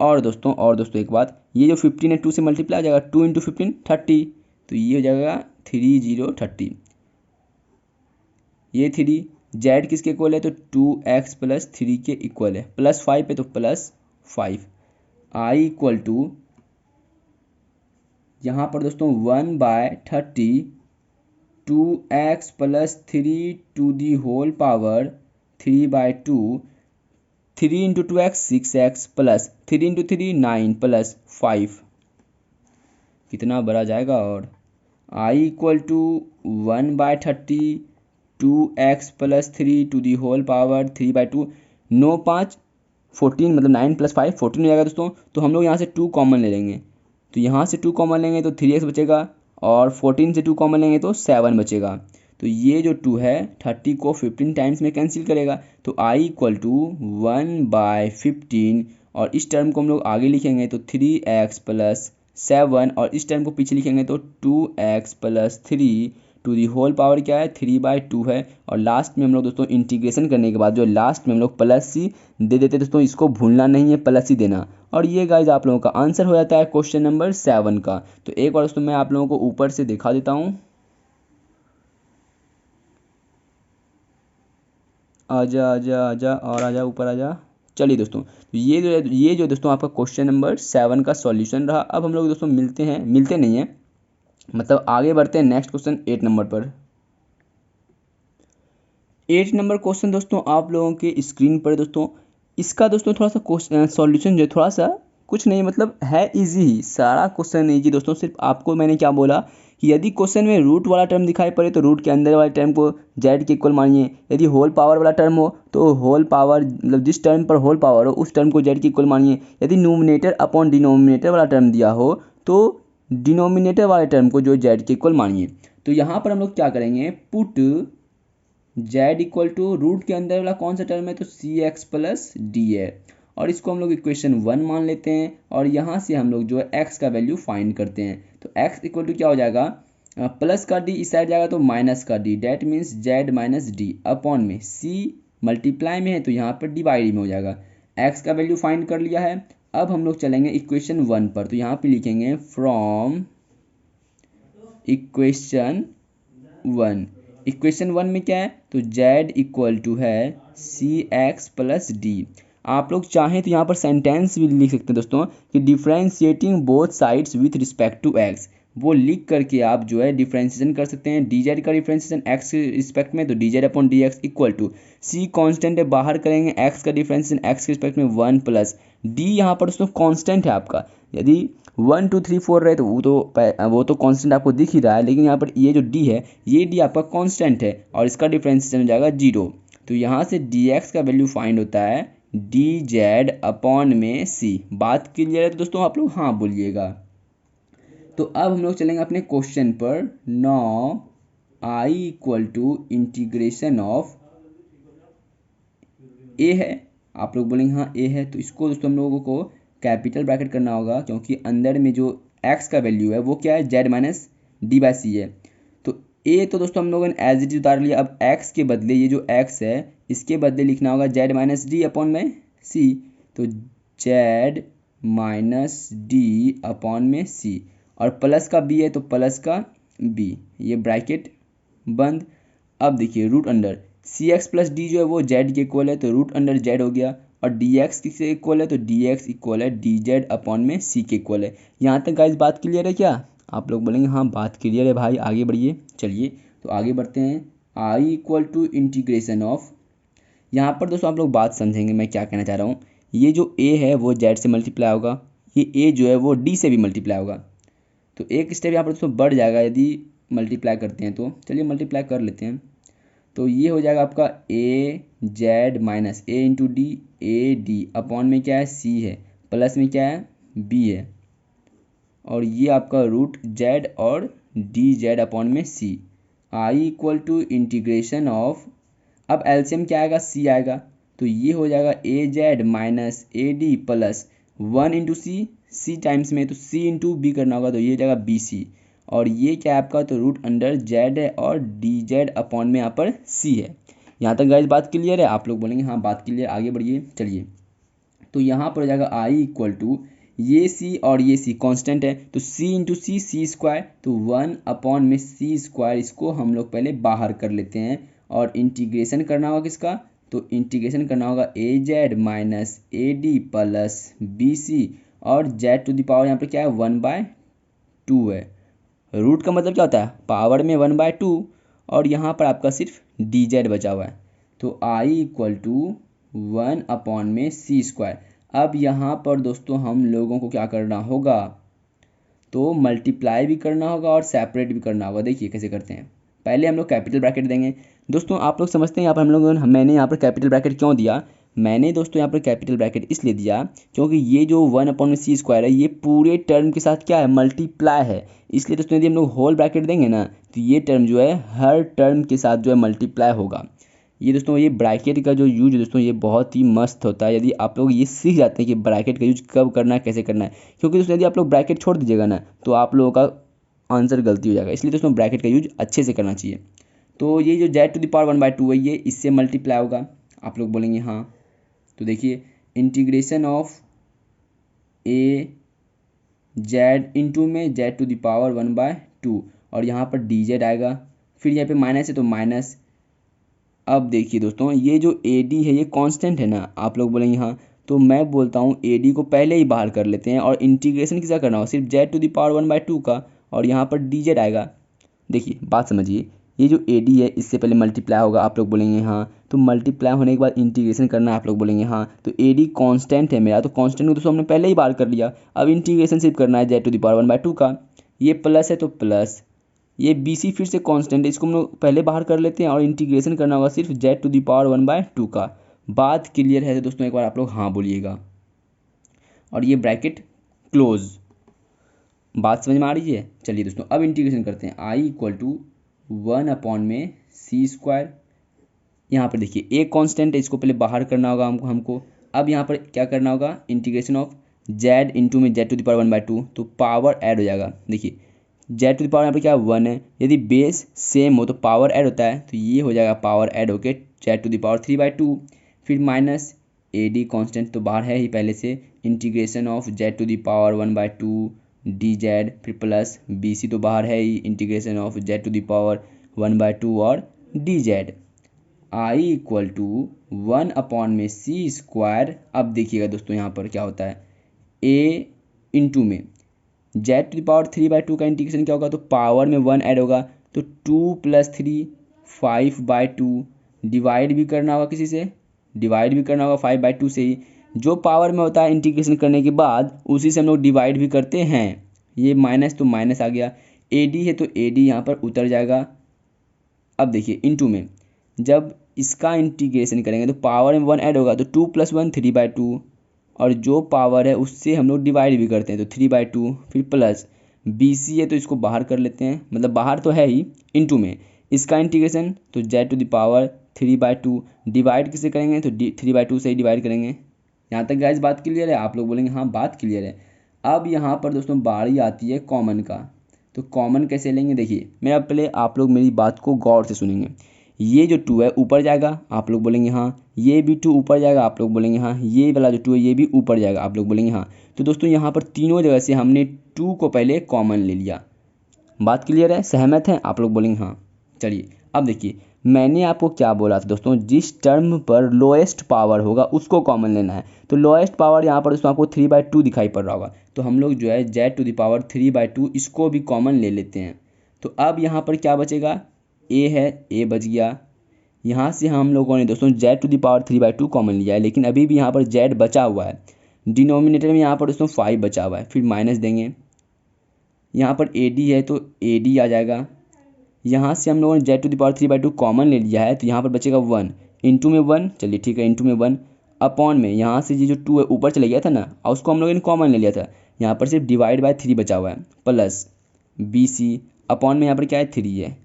और दोस्तों एक बात, ये जो 15 है 2 से मल्टीप्लाई हो जाएगा 2 इंटू 15 30 तो ये हो जाएगा 30 30 ये 3 जेड किसके इक्वल है, तो 2x प्लस 3 के इक्वल है, +5 है तो +5। आई इक्वल टू यहाँ पर दोस्तों 1/30 2x plus 3 to the whole power 3/2, 3 into 2x 6x plus 3 into 3 9 plus 5, कितना बड़ा जाएगा। और I equal to 1/30 2x plus 3 to the whole power 3/2, 9 5 14, मतलब 9 + 5 14 हो जाएगा दोस्तों। तो हम लोग यहाँ से 2 कॉमन ले लेंगे, तो यहाँ से 2 कॉमन लेंगे तो 3x बचेगा, और 14 से 2 कॉमन लेंगे तो 7 बचेगा। तो ये जो 2 है 30 को 15 टाइम्स में कैंसिल करेगा, तो आई इक्वल टू 1/15, और इस टर्म को हम लोग आगे लिखेंगे तो 3x प्लस 7, और इस टर्म को पीछे लिखेंगे तो 2x plus 3 to the whole power क्या है 3/2 है। और लास्ट में हम लोग दोस्तों इंटीग्रेशन करने के बाद जो लास्ट में हम लोग +c दे देते दोस्तों, इसको भूलना नहीं है, +c देना। और ये गाइज आप लोगों का आंसर हो जाता है क्वेश्चन नंबर 7 का। तो एक बार दोस्तों मैं आप लोगों को ऊपर से दिखा देता हूँ, आजा आजा आजा और आजा ऊपर आजा। चलिए दोस्तों, तो ये जो दोस्तों आपका क्वेश्चन नंबर 7 का सॉल्यूशन रहा। अब हम लोग दोस्तों मिलते नहीं हैं, मतलब आगे बढ़ते हैं नेक्स्ट क्वेश्चन 8 नंबर पर। 8 नंबर क्वेश्चन दोस्तों आप लोगों के स्क्रीन पर दोस्तों, इसका दोस्तों थोड़ा सा क्वेश्चन सॉल्यूशन जो है थोड़ा सा कुछ नहीं, मतलब है इजी ही, सारा क्वेश्चन इजी दोस्तों। सिर्फ आपको मैंने क्या बोला कि यदि क्वेश्चन में रूट वाला टर्म दिखाई पड़े तो रूट के अंदर वाले टर्म को जेड के इक्वल मानिए, यदि होल पावर वाला टर्म हो तो होल पावर, मतलब जिस टर्म पर होल पावर हो उस टर्म को जेड के इक्वल मानिए, यदि नोमिनेटर अपॉन डिनोमिनेटर वाला टर्म दिया हो तो डिनोमिनेटर वाले टर्म को जो जेड के इक्वल मानिए। तो यहाँ पर हम लोग क्या करेंगे, put z equal to root के अंदर वाला कौन सा टर्म है, तो CX प्लस डी है, और इसको हम लोग इक्वेशन 1 मान लेते हैं, और यहाँ से हम लोग जो है x का वैल्यू फाइंड करते हैं। तो x इक्वल टू क्या हो जाएगा, प्लस का d इस साइड जाएगा तो माइनस का d, that means Z minus D upon में c मल्टीप्लाई में है तो यहाँ पर डिवाइड में हो जाएगा। x का वैल्यू फाइंड कर लिया है। अब हम लोग चलेंगे इक्वेशन 1 पर, तो यहाँ पे लिखेंगे फ्रॉम इक्वेशन 1। इक्वेशन 1 में क्या है, तो z इक्वल टू है CX प्लस डी। आप लोग चाहें तो यहाँ पर सेंटेंस भी लिख सकते हैं दोस्तों कि differentiating both sides with respect to x, वो लिख करके आप जो है डिफ्रेंशिएशन कर सकते हैं। dz का डिफ्रेंशिएशन x के रिस्पेक्ट में, तो dz upon dx equal to c constant है, बाहर करेंगे x का डिफ्रेंशिएशन x के रिस्पेक्ट में 1 प्लस d, यहाँ पर दोस्तों कांस्टेंट है आपका। यदि 1 2 3 4 रहे तो वो तो कांस्टेंट आपको दिख ही रहा है, लेकिन यहाँ पर ये जो d है ये d आपका कांस्टेंट है और इसका डिफरेंशिएशन हो जाएगा 0। तो यहाँ से dx का वैल्यू फाइंड होता है dz अपॉन में c। बात क्लियर है तो दोस्तों आप लोग हाँ बोलिएगा। तो अब हम लोग चलेंगे अपने क्वेश्चन पर। Now i equal to integration of a है, आप लोग बोलेंगे हाँ a है, तो इसको दोस्तों हम लोगों को कैपिटल ब्रैकेट करना होगा, क्योंकि अंदर में जो x का वैल्यू है वो क्या है, z माइनस डी बाई सी है। तो a तो दोस्तों हम लोगों ने एज इट इज उतार लिया। अब x के बदले ये जो x है इसके बदले लिखना होगा z माइनस डी अपॉन में c, तो z माइनस डी अपॉन में c, और प्लस का b है तो प्लस का b, ये ब्रैकेट बंद। अब देखिए root under CX plus d जो है वो z के इक्वल है, तो रूट अंडर z हो गया, और dx किसके इक्वल है, तो dx इक्वल है dz अपॉन में c के इक्वल है। यहाँ तक गाइस बात क्लियर है क्या, आप लोग बोलेंगे हाँ बात क्लियर है भाई, आगे बढ़िए। चलिए तो आगे बढ़ते हैं। i equal to integration of, यहाँ पर दोस्तों आप लोग बात समझेंगे मैं क्या कहना चाह रहा हूँ। ये जो a है वो z से मल्टीप्लाई होगा, ये a जो है वो d से भी मल्टीप्लाई होगा, तो एक स्टेप यहाँ पर दोस्तों बढ़ जाएगा यदि मल्टीप्लाई करते हैं। तो चलिए मल्टीप्लाई कर लेते हैं, तो ये हो जाएगा आपका a z minus a into d, a d upon में क्या है c है, प्लस में क्या है b है, और ये आपका रूट जेड और डी जेड अपॉन में c। I equal to integration of, अब एलसीएम क्या आएगा, c आएगा, तो ये हो जाएगा a z minus a d plus 1 into c times में, तो c इंटू बी करना होगा, तो ये हो जाएगा बी सी, और ये क्या है आपका, तो रूट अंडर जेड है और डी जेड अपॉन में यहाँ पर c है। यहाँ तक गाइस बात क्लियर है, आप लोग बोलेंगे हाँ बात क्लियर, आगे बढ़िए। चलिए तो यहाँ पर हो जाएगा आई इक्वल टू ये c और ये c कांस्टेंट है, तो c इंटू सी स्क्वायर, तो 1 अपॉन में c स्क्वायर, इसको हम लोग पहले बाहर कर लेते हैं, और इंटीग्रेशन करना होगा किसका, तो इंटीग्रेशन करना होगा a z minus a d plus b c, और जेड टू द पावर यहाँ पर क्या है 1/2 है। रूट का मतलब क्या होता है, पावर में 1/2, और यहाँ पर आपका सिर्फ डी जेड बचा हुआ है। तो आई इक्वल टू 1/c²। अब यहाँ पर दोस्तों हम लोगों को क्या करना होगा, तो मल्टीप्लाई भी करना होगा और सेपरेट भी करना होगा। देखिए कैसे करते हैं। पहले हम लोग कैपिटल ब्रैकेट देंगे। दोस्तों आप लोग समझते हैं यहाँ पर मैंने यहाँ पर कैपिटल ब्रैकेट क्यों दिया। मैंने दोस्तों यहाँ पर कैपिटल ब्रैकेट इसलिए दिया क्योंकि ये जो 1/c² है ये पूरे टर्म के साथ क्या है, मल्टीप्लाई है। इसलिए दोस्तों यदि हम लोग होल ब्रैकेट देंगे ना तो ये टर्म जो है हर टर्म के साथ जो है मल्टीप्लाई होगा। ये दोस्तों ये ब्रैकेट का जो यूज है दोस्तों ये बहुत ही मस्त होता है। यदि आप लोग ये सीख जाते हैं कि ब्रैकेट का यूज कब करना है, कैसे करना है, क्योंकि दोस्तों यदि आप लोग ब्रैकेट छोड़ दीजिएगा ना तो आप लोगों का आंसर गलती हो जाएगा। इसलिए दोस्तों ब्रैकेट का यूज अच्छे से करना चाहिए। तो ये जो जेड टू द पावर 1/2 है ये इससे मल्टीप्लाई होगा। आप लोग बोलेंगे हाँ, तो देखिए integration of A Z into में जेड टू द पावर 1/2, और यहाँ पर डी जेड आएगा, फिर यहाँ पे माइनस है तो माइनस। अब देखिए दोस्तों ये जो ए डी है ये कांस्टेंट है ना, आप लोग बोलेंगे हाँ, तो मैं बोलता हूँ ए डी को पहले ही बाहर कर लेते हैं और इंटीग्रेशन किसका करना होगा, सिर्फ जेड टू द पावर 1/2 का, और यहाँ पर डी जेड आएगा। देखिए बात समझिए, ये जो ए डी है इससे पहले मल्टीप्लाई होगा, आप लोग बोलेंगे हाँ, तो मल्टीप्लाई होने के बाद इंटीग्रेशन करना है, आप लोग बोलेंगे हाँ। तो ए डी कॉन्स्टेंट है मेरा, तो कॉन्स्टेंट को दोस्तों हमने पहले ही बाहर कर लिया। अब इंटीग्रेशन सिर्फ करना है जेड टू द पावर 1/2 का, ये प्लस है तो प्लस, ये बी सी फिर से कांस्टेंट है, इसको हम लोग पहले बाहर कर लेते हैं और इंटीग्रेशन करना होगा सिर्फ जेड टू द पावर 1/2 का। बात क्लियर है तो दोस्तों एक बार आप लोग हाँ बोलिएगा, और ये ब्रैकेट क्लोज। बात समझ में आ रही है। चलिए दोस्तों अब इंटीग्रेशन करते हैं। आई इक्वल टू 1/c²। यहाँ पर देखिए ए कांस्टेंट है, इसको पहले बाहर करना होगा हमको। अब यहाँ पर क्या करना होगा, इंटीग्रेशन ऑफ जेड इंटू में जेड टू द पावर 1/2, तो पावर ऐड हो जाएगा। देखिए जेड टू द पावर यहाँ पर क्या 1 है, यदि बेस सेम हो तो पावर ऐड होता है, तो ये हो जाएगा पावर ऐड होके जेड टू द पावर 3/2, फिर माइनस ए डी कॉन्स्टेंट तो बाहर है ही पहले से, integration of z to the power 1/2 d z, फिर प्लस बी सी तो बाहर है ही, integration of z to the power 1/2 और d z. I equal to 1/c²। अब देखिएगा दोस्तों यहाँ पर क्या होता है, ए इंटू में जेड टू द पावर 3/2 का इंटीग्रेशन क्या होगा, तो पावर में 1 ऐड होगा, तो 2 + 3 5/2, डिवाइड भी करना होगा किसी से, डिवाइड भी करना होगा 5/2 से ही। जो पावर में होता है इंटीग्रेशन करने के बाद उसी से हम लोग डिवाइड भी करते हैं। ये माइनस तो माइनस आ गया, ए डी है तो ए डी यहाँ पर उतर जाएगा। अब देखिए इंटू में जब इसका इंटीग्रेशन करेंगे तो पावर में 1 ऐड होगा, तो 2 + 1 3/2, और जो पावर है उससे हम लोग डिवाइड भी करते हैं तो 3/2, फिर प्लस बी सी है तो इसको बाहर कर लेते हैं, मतलब बाहर तो है ही, इंटू में इसका इंटीग्रेशन तो z to the power 3/2, divide किससे करेंगे तो 3/2 से ही डिवाइड करेंगे। यहाँ तक गाइस बात क्लियर है। आप लोग बोलेंगे हाँ बात क्लियर है। अब यहाँ पर दोस्तों बारी आती है कॉमन का, तो कॉमन कैसे लेंगे, देखिए मेरा पहले आप लोग मेरी बात को गौर से सुनेंगे। ये जो 2 है ऊपर जाएगा, आप लोग बोलेंगे हाँ, ये भी 2 ऊपर जाएगा, आप लोग बोलेंगे हाँ, ये वाला जो 2 है ये भी ऊपर जाएगा, आप लोग बोलेंगे हाँ। तो दोस्तों यहाँ पर तीनों जगह से हमने 2 को पहले कॉमन ले लिया। बात क्लियर है, सहमत हैं, आप लोग बोलेंगे हाँ। चलिए अब देखिए मैंने आपको क्या बोला था दोस्तों, जिस टर्म पर लोएस्ट पावर होगा उसको कॉमन लेना है। तो लोएस्ट पावर यहाँ पर दोस्तों आपको 3/2 दिखाई पड़ रहा होगा, तो हम लोग जो है जेड टू द पावर 3/2 इसको भी कॉमन ले लेते हैं। तो अब यहाँ पर क्या बचेगा, ए है, ए बच गया। यहाँ से हम लोगों ने दोस्तों z to the power 3/2 common लिया है, लेकिन अभी भी यहाँ पर जेड बचा हुआ है। डिनोमिनेटर में यहाँ पर दोस्तों 5 बचा हुआ है, फिर माइनस देंगे। यहाँ पर ए डी है तो ए डी आ जाएगा। यहाँ से हम लोगों ने z to the power 3/2 common ले लिया है, तो यहाँ पर बचेगा 1 इंटू में 1, चलिए ठीक है, इंटू में 1 अपॉन में यहाँ से ये जो 2 है ऊपर चले गया था ना, और उसको हम लोगों ने कॉमन ले लिया था, यहाँ पर सिर्फ डिवाइड बाय 3 बचा हुआ है, प्लस बी सी अपॉन में यहाँ पर क्या है 3 है।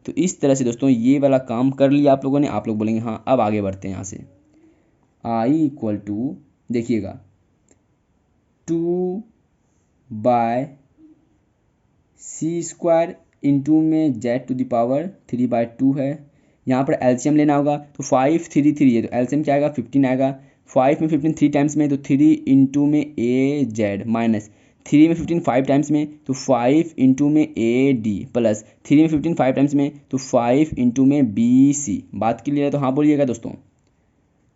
तो इस तरह से दोस्तों ये वाला काम कर लिया आप लोगों ने। आप लोग बोलेंगे हाँ। अब आगे बढ़ते हैं यहाँ से। आई इक्वल टू देखिएगा 2/c² इंटू में जेड टू द पावर 3/2 है। यहाँ पर एलसीएम लेना होगा, तो 5 3 3 है, तो एलसीएम क्या आएगा 15 आएगा। 5 में 15 3 टाइम्स में, तो 3 इंटू में ए जेड माइनस 3 में 15 5 टाइम्स में तो 5 इंटू में ए डी प्लस 3 में 15 5 टाइम्स में तो 5 इंटू में बी सी। बात क्लियर है तो हाँ बोलिएगा दोस्तों।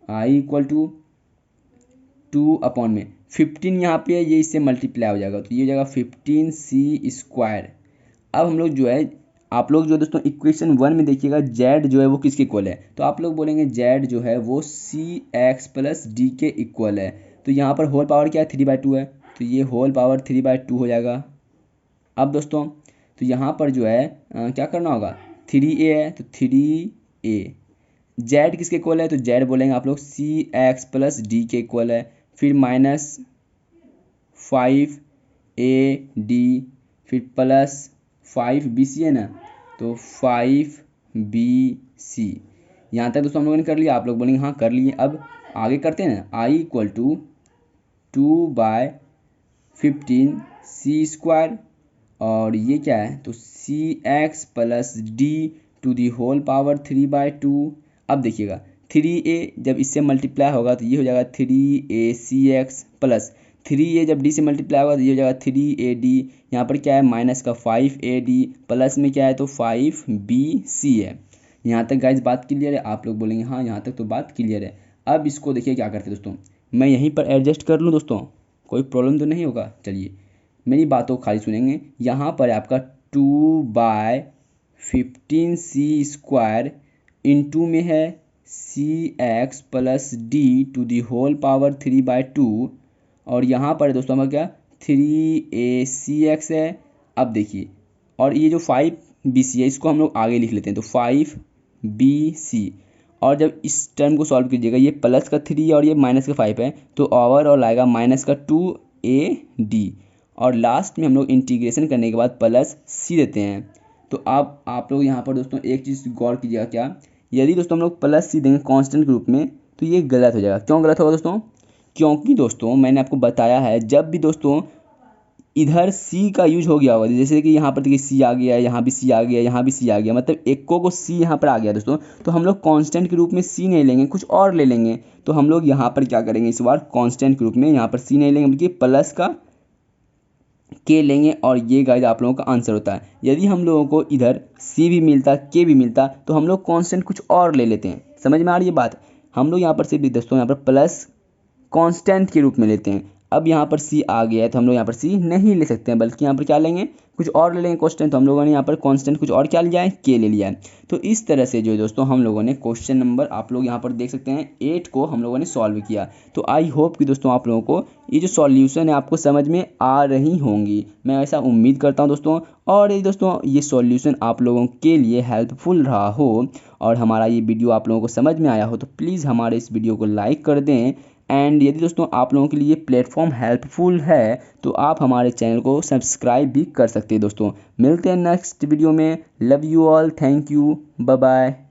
आई इक्वल टू 2 अपॉन में 15 यहाँ पे है, ये इससे मल्टीप्लाई हो जाएगा तो ये हो जाएगा 15 सी स्क्वायर। अब हम लोग जो है आप लोग जो दोस्तों इक्वेशन 1 में देखिएगा जेड जो है वो किसके इक्वल है, तो आप लोग बोलेंगे जेड जो है वो सी एक्स प्लस डी के इक्वल है। तो यहाँ पर होल पावर क्या है 3/2 है, तो ये होल पावर 3/2 हो जाएगा। अब दोस्तों तो यहाँ पर जो है क्या करना होगा 3a है तो 3a जेड किसके इक्वल है, तो जेड बोलेंगे आप लोग सी एक्स प्लस डी के इक्वल है। फिर माइनस 5AD फिर प्लस 5BC है ना, तो 5BC। यहाँ तक दोस्तों हम लोगों ने कर लिया, आप लोग बोलेंगे हाँ कर लिए। अब आगे करते हैं ना, I equal to 2/15 c square और ये क्या है तो c x plus d to the whole power 3/2। अब देखिएगा 3a जब इससे मल्टीप्लाई होगा तो ये हो जाएगा 3acx प्लस 3a जब d से मल्टीप्लाई होगा तो ये हो जाएगा 3ad। यहाँ पर क्या है माइनस का 5ad प्लस में क्या है तो 5bc है। यहाँ तक गाइज बात क्लियर है, आप लोग बोलेंगे हाँ यहाँ तक तो बात क्लियर है। अब इसको देखिए क्या करते हैं दोस्तों, मैं यहीं पर एडजस्ट कर लूँ दोस्तों, कोई प्रॉब्लम तो नहीं होगा। चलिए मेरी बातों को खाली सुनेंगे। यहाँ पर आपका 2/15 सी स्क्वायर इंटू में है c x plus d to the whole power 3/2 और यहाँ पर दोस्तों हमारा क्या 3acx है। अब देखिए और ये जो 5bc है इसको हम लोग आगे लिख लेते हैं, तो 5bc और जब इस टर्म को सॉल्व कीजिएगा ये प्लस का 3 और ये माइनस का 5 है तो ओवरऑल आएगा माइनस का 2ad और लास्ट में हम लोग इंटीग्रेशन करने के बाद प्लस c देते हैं। तो अब आप लोग यहाँ पर दोस्तों एक चीज़ गौर कीजिएगा, क्या यदि दोस्तों हम लोग प्लस c देंगे कांस्टेंट के रूप में तो ये गलत हो जाएगा। क्यों गलत होगा दोस्तों, क्योंकि दोस्तों मैंने आपको बताया है जब भी दोस्तों इधर c का यूज हो गया होगा, जैसे कि यहाँ पर देखिए c आ गया, यहाँ भी c आ गया, यहाँ भी c आ गया, मतलब एक को c यहाँ पर आ गया दोस्तों, तो हम लोग कांस्टेंट के रूप में c नहीं लेंगे, कुछ और ले लेंगे। तो हम लोग यहाँ पर क्या करेंगे इस बार कांस्टेंट के रूप में यहाँ पर c नहीं लेंगे बल्कि प्लस का k लेंगे और ये गाइस आप लोगों का आंसर होता है। यदि हम लोगों को इधर c भी मिलता k भी मिलता तो हम लोग कांस्टेंट कुछ और ले लेते हैं। समझ में आ रही है बात, हम लोग यहाँ पर सिर्फ दोस्तों यहाँ पर प्लस कांस्टेंट के रूप में लेते हैं। अब यहाँ पर c आ गया है तो हम लोग यहाँ पर c नहीं ले सकते हैं बल्कि यहाँ पर क्या लेंगे कुछ और ले लेंगे कांस्टेंट। तो हम लोगों ने यहाँ पर कांस्टेंट कुछ और क्या लिया है k ले लिया है। तो इस तरह से जो है दोस्तों हम लोगों ने क्वेश्चन नंबर आप लोग यहाँ पर देख सकते हैं 8 को हम लोगों ने सॉल्व किया। तो आई होप कि दोस्तों आप लोगों को ये जो सॉल्यूशन है आपको समझ में आ रही होंगी, मैं ऐसा उम्मीद करता हूँ दोस्तों। और ये दोस्तों ये सॉल्यूशन आप लोगों के लिए हेल्पफुल रहा हो और हमारा ये वीडियो आप लोगों को समझ में आया हो तो प्लीज़ हमारे इस वीडियो को लाइक कर दें। एंड यदि दोस्तों आप लोगों के लिए प्लेटफॉर्म हेल्पफुल है तो आप हमारे चैनल को सब्सक्राइब भी कर सकते हैं। दोस्तों मिलते हैं नेक्स्ट वीडियो में, love you all, thank you, bye bye.